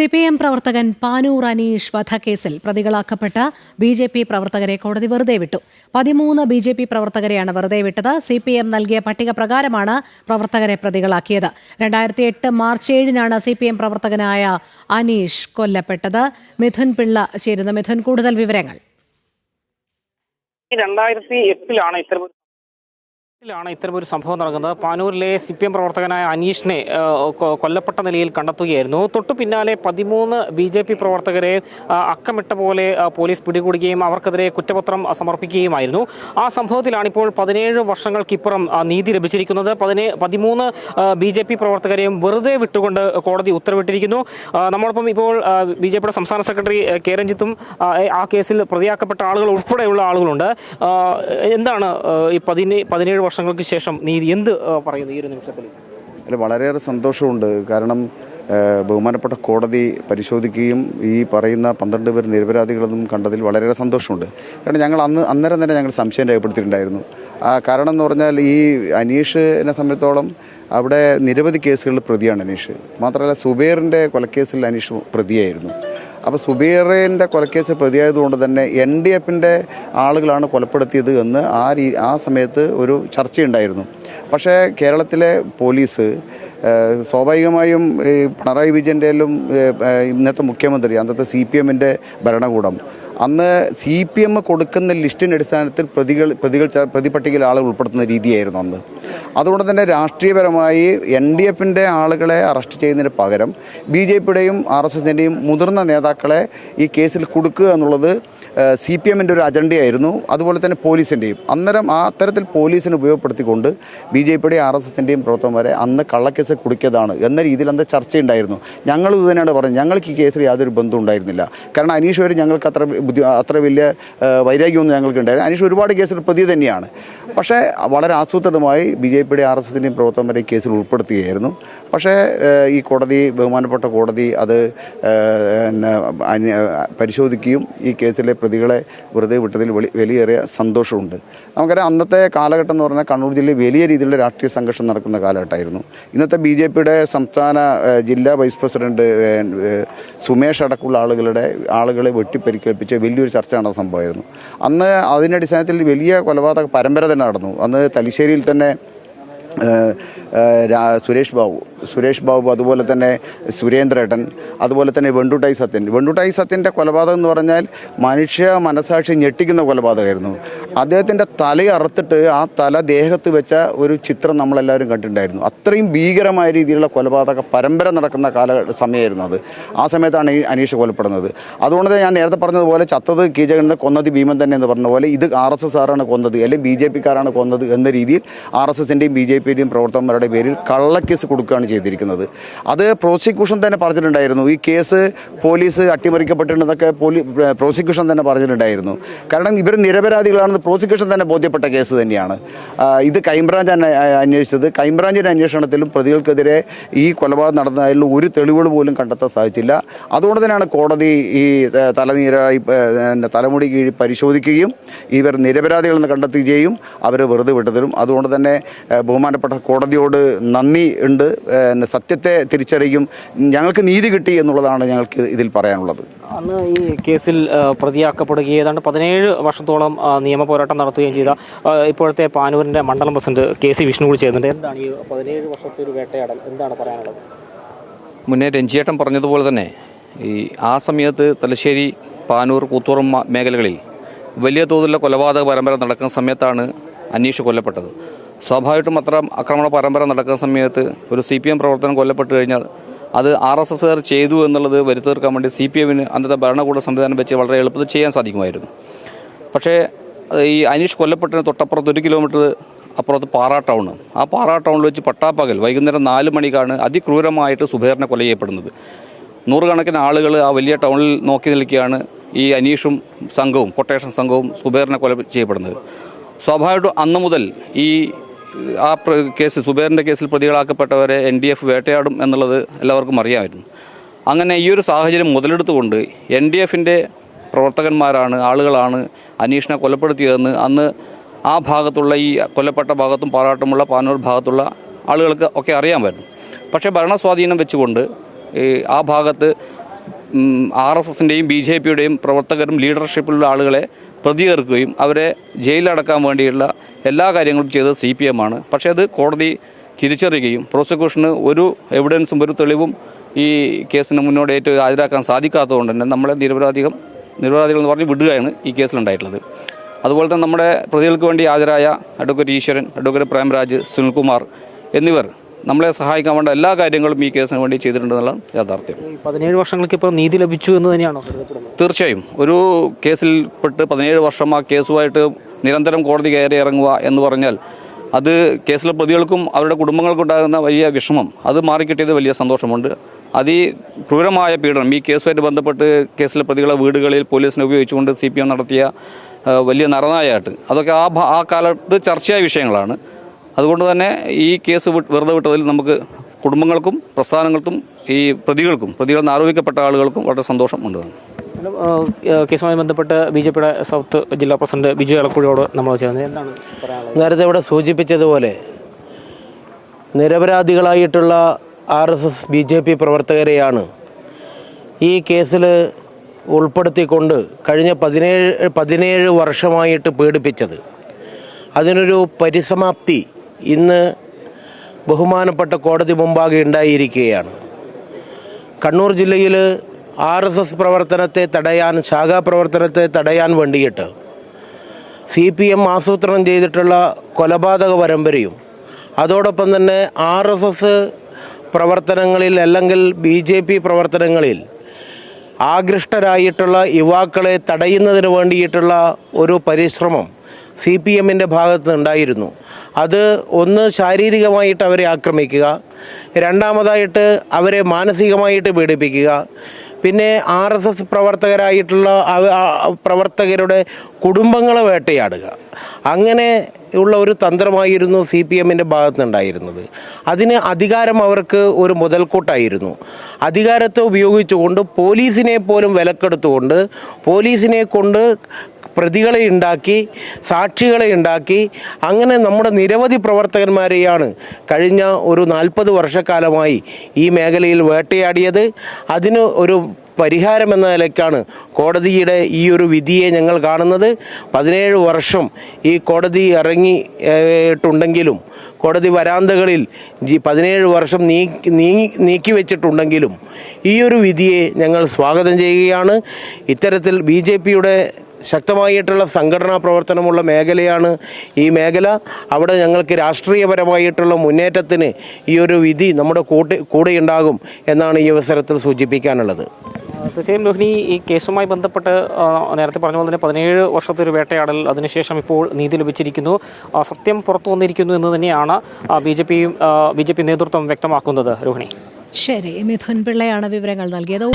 CPM പ്രവർത്തകൻ പാനൂർ അനീഷ് വധക്കേസിൽ പ്രതികളാക്കപ്പെട്ട BJP പ്രവർത്തകരെ കോടതി വെറുതെ വിട്ടു. 13 BJP പ്രവർത്തകരെയാണ് വെറുതെ വിട്ടത്. CPM നൽകിയ പട്ടിക പ്രകാരമാണ് പ്രവർത്തകരെ പ്രതികളാക്കിയത്. 2008 മാർച്ച് 7-നാണ് CPM പ്രവർത്തകനായ അനീഷ് കൊല്ലപ്പെട്ടത്. മിഥുൻ പിള്ള ചേരുന്നു. മിഥുൻ, കൂടുതൽ വിവരങ്ങൾ. 2008-ലാണ് ഇത്തരമൊരു സംഭവം നടക്കുന്നത്. പാനൂരിലെ CPM പ്രവർത്തകനായ അനീഷിനെ കൊല്ലപ്പെട്ട നിലയിൽ കണ്ടെത്തുകയായിരുന്നു. തൊട്ടു പിന്നാലെ 13 BJP പ്രവർത്തകരെ അക്കമിട്ട പോലെ പോലീസ് പിടികൂടുകയും അവർക്കെതിരെ കുറ്റപത്രം സമർപ്പിക്കുകയുമായിരുന്നു. ആ സംഭവത്തിലാണ് ഇപ്പോൾ 17 വർഷങ്ങൾക്കിപ്പുറം നീതി ലഭിച്ചിരിക്കുന്നത്. 13 BJP പ്രവർത്തകരെയും വെറുതെ വിട്ടുകൊണ്ട് കോടതി ഉത്തരവിട്ടിരിക്കുന്നു. നമ്മോടൊപ്പം ഇപ്പോൾ BJPയുടെ സംസ്ഥാന സെക്രട്ടറി കെ രഞ്ജിത്തും ആ കേസിൽ പ്രതിയാക്കപ്പെട്ട ആളുകൾ ഉൾപ്പെടെയുള്ള ആളുകളുണ്ട്. എന്താണ് ഈ 17 വർഷങ്ങൾക്ക് ശേഷം നീതി എന്ത് പറയുന്നു ഈ ഒരു നിമിഷത്തിൽ? അല്ല, വളരെയേറെ സന്തോഷമുണ്ട്. കാരണം ബഹുമാനപ്പെട്ട കോടതി പരിശോധിക്കുകയും ഈ പറയുന്ന 12 പേർ നിരപരാധികളെന്നും കണ്ടതിൽ വളരെയേറെ സന്തോഷമുണ്ട്. കാരണം ഞങ്ങൾ അന്നേരം തന്നെ ഞങ്ങൾ സംശയം രേഖപ്പെടുത്തിയിട്ടുണ്ടായിരുന്നു. കാരണം എന്ന് പറഞ്ഞാൽ ഈ അനീഷിനെ സംബന്ധിച്ചോളം അവിടെ നിരവധി കേസുകളിൽ പ്രതിയാണ് അനീഷ്. മാത്രമല്ല സുബൈറിൻ്റെ കൊലക്കേസിൽ അനീഷ് പ്രതിയായിരുന്നു. അപ്പോൾ സുബൈറിൻ്റെ കൊലക്കേസ് പ്രതിയായതുകൊണ്ട് തന്നെ NDF-ൻ്റെ ആളുകളാണ് കൊലപ്പെടുത്തിയത് എന്ന് ആ സമയത്ത് ഒരു ചർച്ചയുണ്ടായിരുന്നു. പക്ഷേ കേരളത്തിലെ പോലീസ് സ്വാഭാവികമായും ഈ പിണറായി വിജയൻ്റെയും ഇന്നത്തെ മുഖ്യമന്ത്രി, അന്നത്തെ CPM-ൻ്റെ ഭരണകൂടം അന്ന് CPM കൊടുക്കുന്ന ലിസ്റ്റിൻ്റെ അടിസ്ഥാനത്തിൽ പ്രതിപട്ടികയിൽ ആളുകൾ ഉൾപ്പെടുത്തുന്ന രീതിയായിരുന്നു അന്ന്. അതുകൊണ്ട് തന്നെ രാഷ്ട്രീയപരമായി NDF-ൻ്റെ ആളുകളെ അറസ്റ്റ് ചെയ്യുന്നതിന് പകരം BJPയുടെയും RSSൻ്റെയും മുതിർന്ന നേതാക്കളെ ഈ കേസിൽ കൊടുക്കുക എന്നുള്ളത് CPM-ൻ്റെ ഒരു അജണ്ടയായിരുന്നു. അതുപോലെ തന്നെ പോലീസിൻ്റെയും. അന്നേരം അത്തരത്തിൽ പോലീസിനെ ഉപയോഗപ്പെടുത്തിക്കൊണ്ട് BJPയുടെയും RSSൻ്റെയും പ്രവർത്തകന്മാരെ അന്ന് കള്ളക്കേസ് കുടുക്കിയതാണ് എന്ന രീതിയിൽ അന്ന് ചർച്ചയുണ്ടായിരുന്നു. ഞങ്ങൾ ഇത് തന്നെയാണ് പറഞ്ഞത്. ഞങ്ങൾക്ക് ഈ കേസിൽ യാതൊരു ബന്ധവും ഉണ്ടായിരുന്നില്ല. കാരണം അനീഷ് വരെ ഞങ്ങൾക്ക് അത്ര വലിയ വൈരാഗ്യമൊന്നും ഞങ്ങൾക്ക് ഉണ്ടായിരുന്നു. അനീഷ് ഒരുപാട് കേസിൽ പ്രതി തന്നെയാണ്. പക്ഷേ വളരെ ആസൂത്രിതമായി BJPയുടെയും RSSൻ്റെയും പ്രവർത്തകന്മാരെ കേസിൽ ഉൾപ്പെടുത്തുകയായിരുന്നു. പക്ഷേ ഈ കോടതി, ബഹുമാനപ്പെട്ട കോടതി അത് പരിശോധിക്കുകയും ഈ കേസിലെ പ്രതികളെ വെറുതെ വിട്ടതിൽ വലിയേറെ സന്തോഷമുണ്ട്. നമുക്കറിയാം, അന്നത്തെ കാലഘട്ടം എന്ന് പറഞ്ഞാൽ കണ്ണൂർ ജില്ലയിൽ വലിയ രീതിയിലുള്ള രാഷ്ട്രീയ സംഘർഷം നടക്കുന്ന കാലഘട്ടമായിരുന്നു. ഇന്നത്തെ BJPയുടെ സംസ്ഥാന ജില്ലാ വൈസ് പ്രസിഡന്റ് സുമേഷ് അടക്കമുള്ള ആളുകളെ വെട്ടിപ്പരിക്കേൽപ്പിച്ച വലിയൊരു ചർച്ച നടന്ന സംഭവമായിരുന്നു. അന്ന് അതിൻ്റെ അടിസ്ഥാനത്തിൽ വലിയ കൊലപാതക പരമ്പര തന്നെ നടന്നു. അന്ന് തലശ്ശേരിയിൽ തന്നെ സുരേഷ് ബാബു, അതുപോലെ തന്നെ സുരേന്ദ്രേട്ടൻ, അതുപോലെ തന്നെ വെണ്ടുട്ടായി സത്യൻ്റെ കൊലപാതകം എന്ന് പറഞ്ഞാൽ മനുഷ്യ മനസാക്ഷി ഞെട്ടിക്കുന്ന കൊലപാതകമായിരുന്നു. അദ്ദേഹത്തിൻ്റെ തല അറുത്തിട്ട് ആ തല ദേഹത്ത് വെച്ച ഒരു ചിത്രം നമ്മളെല്ലാവരും കണ്ടിട്ടുണ്ടായിരുന്നു. അത്രയും ഭീകരമായ രീതിയിലുള്ള കൊലപാതക പരമ്പര നടക്കുന്ന സമയമായിരുന്നു അത്. ആ സമയത്താണ് ഈ അനീഷ് കൊലപ്പെടുന്നത്. അതുകൊണ്ട് ഞാൻ നേരത്തെ പറഞ്ഞതുപോലെ ചത്തത് കീചകൻ, കൊന്നത് ഭീമൻ തന്നെ എന്ന് പറഞ്ഞ പോലെ ഇത് RSSകാരാണ് കൊന്നത്, അല്ലെങ്കിൽ BJPക്കാരാണ് കൊന്നത് എന്ന രീതിയിൽ RSSൻ്റെയും BJPയുടെയും പ്രവർത്തകന്മാരുടെ പേരിൽ കള്ളക്കേസ് കൊടുക്കുകയാണ് ചെയ്തിരിക്കുന്നത്. അത് പ്രോസിക്യൂഷൻ തന്നെ പറഞ്ഞിട്ടുണ്ടായിരുന്നു. ഈ കേസ് പോലീസ് അട്ടിമറിക്കപ്പെട്ടിട്ടുണ്ടെന്നൊക്കെ പ്രോസിക്യൂഷൻ തന്നെ പറഞ്ഞിട്ടുണ്ടായിരുന്നു. കാരണം ഇവർ നിരപരാധികളാണെന്ന് പ്രോസിക്യൂഷൻ തന്നെ ബോധ്യപ്പെട്ട കേസ് തന്നെയാണ്. ഇത് ക്രൈംബ്രാഞ്ച് അന്വേഷിച്ചത്. ക്രൈംബ്രാഞ്ചിൻ്റെ അന്വേഷണത്തിലും പ്രതികൾക്കെതിരെ ഈ കൊലപാതകം നടന്നതിൽ ഒരു തെളിവുകൾ പോലും കണ്ടെത്താൻ സാധിച്ചില്ല. അതുകൊണ്ട് തന്നെയാണ് കോടതി ഈ തലമുടി കീഴ് പരിശോധിക്കുകയും ഇവർ നിരപരാധികളെന്ന് കണ്ടെത്തുകയും അവരെ വെറുതെ വിട്ടതിലും. അതുകൊണ്ട് തന്നെ ബഹുമാനപ്പെട്ട കോടതിയോട് നന്ദി ഉണ്ട്. സത്യത്തെ തിരിച്ചറിയും, ഞങ്ങൾക്ക് നീതി കിട്ടി എന്നുള്ളതാണ് ഞങ്ങൾക്ക് ഇതിൽ പറയാനുള്ളത്. അന്ന് ഈ കേസിൽ പ്രതിയാക്കപ്പെടുകയും ഏതാണ്ട് 17 വർഷത്തോളം നിയമ പോരാട്ടം നടത്തുകയും ചെയ്ത ഇപ്പോഴത്തെ പാനൂരിൻ്റെ മണ്ഡലം പ്രസിഡന്റ് KC വിഷ്ണു കൂടി ചെയ്യുന്നുണ്ട്. എന്താണ് ഈ 17 വർഷത്തെ ഒരു വേട്ടയാടൽ, എന്താണ് പറയാനുള്ളത്? മുന്നേ രഞ്ജിയേട്ടൻ പറഞ്ഞതുപോലെ തന്നെ ആ സമയത്ത് തലശ്ശേരി, പാനൂർ, കൂത്തുപറം മേഖലകളിൽ വലിയ തോതിലുള്ള കൊലപാതക പരമ്പര നടക്കുന്ന സമയത്താണ് അനീഷ് കൊല്ലപ്പെട്ടത്. സ്വാഭാവികമായിട്ടും അത്തരം ആക്രമണ പരമ്പര നടക്കുന്ന സമയത്ത് ഒരു CPM പ്രവർത്തനം കൊല്ലപ്പെട്ട് കഴിഞ്ഞാൽ അത് RSSകാർ ചെയ്തു എന്നുള്ളത് വരുത്തീർക്കാൻ വേണ്ടി CPM-ന് അന്നത്തെ ഭരണകൂട സംവിധാനം വെച്ച് വളരെ എളുപ്പത്തിൽ ചെയ്യാൻ സാധിക്കുമായിരുന്നു. പക്ഷേ ഈ അനീഷ് കൊല്ലപ്പെട്ടതിന് തൊട്ടപ്പുറത്ത് 1 കിലോമീറ്റർ അപ്പുറത്ത് പാറ ടൗണ്. ആ പാറ ടൗണിൽ വെച്ച് പട്ടാപ്പകൽ വൈകുന്നേരം 4 മണിക്കാണ് അതിക്രൂരമായിട്ട് സുബൈറിനെ കൊല ചെയ്യപ്പെടുന്നത്. നൂറുകണക്കിന് ആളുകൾ ആ വലിയ ടൗണിൽ നോക്കി നിൽക്കുകയാണ് ഈ അനീഷും സംഘവും, കൊട്ടേഷൻ സംഘവും സുബൈറിനെ കൊല ചെയ്യപ്പെടുന്നത്. സ്വാഭാവികമായിട്ടും അന്ന് മുതൽ ആ കേസ്, സുബൈറിൻ്റെ കേസിൽ പ്രതികളാക്കപ്പെട്ടവരെ NDF വേട്ടയാടും എന്നുള്ളത് എല്ലാവർക്കും അറിയാമായിരുന്നു. അങ്ങനെ ഈ ഒരു സാഹചര്യം മുതലെടുത്തുകൊണ്ട് NDF-ൻ്റെ പ്രവർത്തകന്മാരാണ്, ആളുകളാണ് അനീഷിനെ കൊലപ്പെടുത്തിയതെന്ന് അന്ന് ആ ഭാഗത്തുള്ള, ഈ കൊല്ലപ്പെട്ട ഭാഗത്തും പാറാട്ടുമുള്ള പാനൂർ ഭാഗത്തുള്ള ആളുകൾക്ക് ഒക്കെ അറിയാമായിരുന്നു. പക്ഷേ ഭരണസ്വാധീനം വെച്ചുകൊണ്ട് ആ ഭാഗത്ത് RSSൻ്റെയും BJPയുടെയും പ്രവർത്തകരും ലീഡർഷിപ്പിലുള്ള ആളുകളെ പ്രതി ചേർക്കുകയും അവരെ ജയിലിലടക്കാൻ വേണ്ടിയുള്ള എല്ലാ കാര്യങ്ങളും ചെയ്തത് CPM ആണ്. പക്ഷേ അത് കോടതി തിരിച്ചറിയുകയും പ്രോസിക്യൂഷന് ഒരു എവിഡൻസും ഒരു തെളിവും ഈ കേസിന് മുന്നോടിയായിട്ട് ഹാജരാക്കാൻ സാധിക്കാത്തതുകൊണ്ട് തന്നെ നമ്മളെ നിരപരാധികൾ എന്ന് പറഞ്ഞ് വിടുകയാണ് ഈ കേസിലുണ്ടായിട്ടുള്ളത്. അതുപോലെ തന്നെ നമ്മുടെ പ്രതികൾക്ക് വേണ്ടി ഹാജരായ അഡ്വക്കേറ്റ് ഈശ്വരൻ, അഡ്വക്കേറ്റ് പ്രേംരാജ്, സുനിൽകുമാർ എന്നിവർ നമ്മളെ സഹായിക്കാൻ വേണ്ട എല്ലാ കാര്യങ്ങളും ഈ കേസിന് വേണ്ടി ചെയ്തിട്ടുണ്ടെന്നുള്ള യാഥാർത്ഥ്യം. 17 വർഷങ്ങൾക്ക് ഇപ്പോൾ നീതി ലഭിച്ചു എന്ന് തന്നെയാണോ കരുതപ്പെടുന്നത്? തീർച്ചയായും ഒരു കേസിൽ പെട്ട് 17 വർഷം ആ കേസുമായിട്ട് നിരന്തരം കോടതി കയറി ഇറങ്ങുക എന്ന് പറഞ്ഞാൽ അത് കേസിലെ പ്രതികൾക്കും അവരുടെ കുടുംബങ്ങൾക്കുണ്ടാകുന്ന വലിയ വിഷമം അത് മാറിക്കിട്ടിയത് വലിയ സന്തോഷമുണ്ട്. അതിക്രൂരമായ പീഡനം ഈ കേസുമായിട്ട് ബന്ധപ്പെട്ട് കേസിലെ പ്രതികളെ വീടുകളിൽ പോലീസിനെ ഉപയോഗിച്ചുകൊണ്ട് CPM നടത്തിയ വലിയ നരനായാട്ട് അതൊക്കെ ആ കാലത്ത് ചർച്ചയായ വിഷയങ്ങളാണ്. അതുകൊണ്ട് തന്നെ ഈ കേസ് വെറുതെ വിട്ടതിൽ നമുക്ക് കുടുംബങ്ങൾക്കും പ്രസ്ഥാനങ്ങൾക്കും ഈ പ്രതികളിൽ നിന്ന് ആരോപിക്കപ്പെട്ട ആളുകൾക്കും വളരെ സന്തോഷമുണ്ട്. കേസുമായി ബന്ധപ്പെട്ട് BJPയുടെ സൗത്ത് ജില്ലാ പ്രസിഡന്റ് ബിജു എളക്കുഴിയോട് നമ്മൾ ചേർന്നത് എന്താണ് പറയാനുള്ളത്? നേരത്തെ ഇവിടെ സൂചിപ്പിച്ചതുപോലെ നിരപരാധികളായിട്ടുള്ള RSS BJP പ്രവർത്തകരെയാണ് ഈ കേസിൽ ഉൾപ്പെടുത്തിക്കൊണ്ട് കഴിഞ്ഞ 17 വർഷമായിട്ട് പീഡിപ്പിച്ചത്. അതിനൊരു പരിസമാപ്തി ഇന്ന് ബഹുമാനപ്പെട്ട കോടതി മുമ്പാകെ ഉണ്ടായിരിക്കുകയാണ്. കണ്ണൂർ ജില്ലയിൽ RSS പ്രവർത്തനത്തെ തടയാൻ, ശാഖാപ്രവർത്തനത്തെ തടയാൻ വേണ്ടിയിട്ട് CPM ആസൂത്രണം ചെയ്തിട്ടുള്ള കൊലപാതക പരമ്പരയും അതോടൊപ്പം തന്നെ RSS പ്രവർത്തനങ്ങളിൽ അല്ലെങ്കിൽ BJP പ്രവർത്തനങ്ങളിൽ ആകൃഷ്ടരായിട്ടുള്ള യുവാക്കളെ തടയുന്നതിന് വേണ്ടിയിട്ടുള്ള ഒരു പരിശ്രമം CPMൻ്റെ ഭാഗത്ത് ഉണ്ടായിരുന്നു. അത് ഒന്ന് ശാരീരികമായിട്ട് അവരെ ആക്രമിക്കുക, രണ്ടാമതായിട്ട് അവരെ മാനസികമായിട്ട് പീഡിപ്പിക്കുക, പിന്നെ RSS പ്രവർത്തകരായിട്ടുള്ള പ്രവർത്തകരുടെ കുടുംബങ്ങളെ വേട്ടയാടുക. അങ്ങനെ ഉള്ള ഒരു തന്ത്രമായിരുന്നു CPMൻ്റെ ഭാഗത്തുനിന്നുണ്ടായിരുന്നത്. അതിന് അധികാരം അവർക്ക് ഒരു മുതൽക്കൂട്ടായിരുന്നു. അധികാരത്തെ ഉപയോഗിച്ചുകൊണ്ട് പോലീസിനെ പോലും വിലക്കെടുത്തുകൊണ്ട് പോലീസിനെ കൊണ്ട് പ്രതികളെ ഉണ്ടാക്കി, സാക്ഷികളെ ഉണ്ടാക്കി, അങ്ങനെ നമ്മുടെ നിരവധി പ്രവർത്തകന്മാരെയാണ് കഴിഞ്ഞ ഒരു 40 വർഷക്കാലമായി ഈ മേഖലയിൽ വേട്ടയാടിയത്. അതിന് ഒരു പരിഹാരം എന്ന നിലയ്ക്കാണ് കോടതിയുടെ ഈ ഒരു വിധിയെ ഞങ്ങൾ കാണുന്നത്. 17 വർഷം ഈ കോടതി ഇറങ്ങിയിട്ടുണ്ടെങ്കിലും കോടതി വരാന്തകളിൽ 17 വർഷം നീക്കി വെച്ചിട്ടുണ്ടെങ്കിലും ഈ ഒരു വിധിയെ ഞങ്ങൾ സ്വാഗതം ചെയ്യുകയാണ്. ഇത്തരത്തിൽ BJPയുടെ ശക്തമായിട്ടുള്ള സംഘടനാ പ്രവർത്തനമുള്ള മേഖലയാണ് ഈ മേഖല. അവിടെ ഞങ്ങൾക്ക് രാഷ്ട്രീയപരമായിട്ടുള്ള മുന്നേറ്റത്തിന് ഈ ഒരു വിധി നമ്മുടെ കൂടെ ഉണ്ടാകും എന്നാണ് ഈ അവസരത്തിൽ സൂചിപ്പിക്കാനുള്ളത്. തീർച്ചയായും രോഹിണി, ഈ കേസുമായി ബന്ധപ്പെട്ട് നേരത്തെ പറഞ്ഞ പോലെ തന്നെ 17 വർഷത്തെ ഒരു വേട്ടയാടൽ, അതിനുശേഷം ഇപ്പോൾ നീതി ലഭിച്ചിരിക്കുന്നു, സത്യം പുറത്തു വന്നിരിക്കുന്നു എന്ന് തന്നെയാണ് BJP നേതൃത്വം വ്യക്തമാക്കുന്നത്. രോഹിണി, ശരി, മിഥുൻ പിള്ളയാണ് വിവരങ്ങൾ നൽകിയത്.